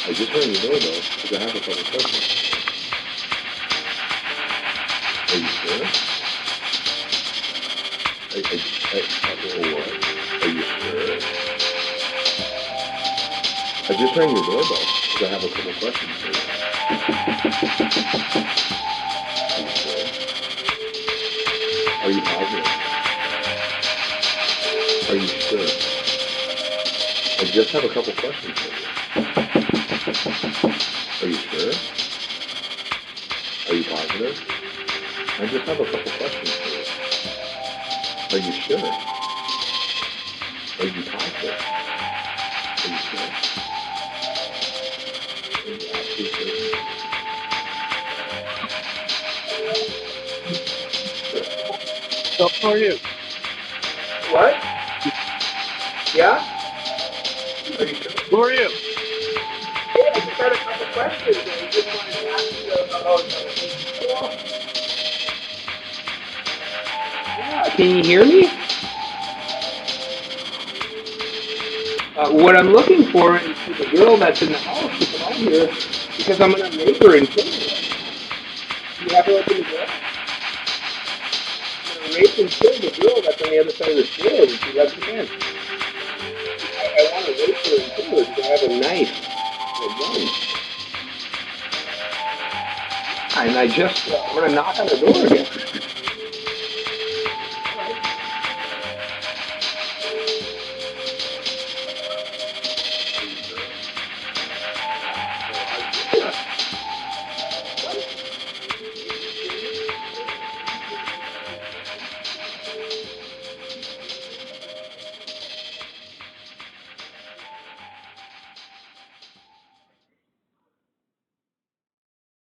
I just rang the doorbell because I have a couple questions. Are you sure? Or what? Are you sure? I just rang your doorbell because I have a couple questions for you. Are you sure? Are you positive? Are you sure? I just have a couple questions for you. Are you sure? Are you positive? I just have a couple questions for you. Are you sure? Are you positive? Are you sure? Are you absolutely certain? So how are you? What? Yeah? Are you sure? Who are you? Yeah, I just had a couple questions and I just wanted to ask you about Yeah, can you hear me? What I'm looking for is for the girl that's in the house to come out here because I'm gonna rape her and kill her. You have her open the door? I'm gonna rape and kill the girl that's on the other side of the door when she lets me in. I want to rape her and kill her because I have a knife and a gun. And I'm gonna knock on the door again.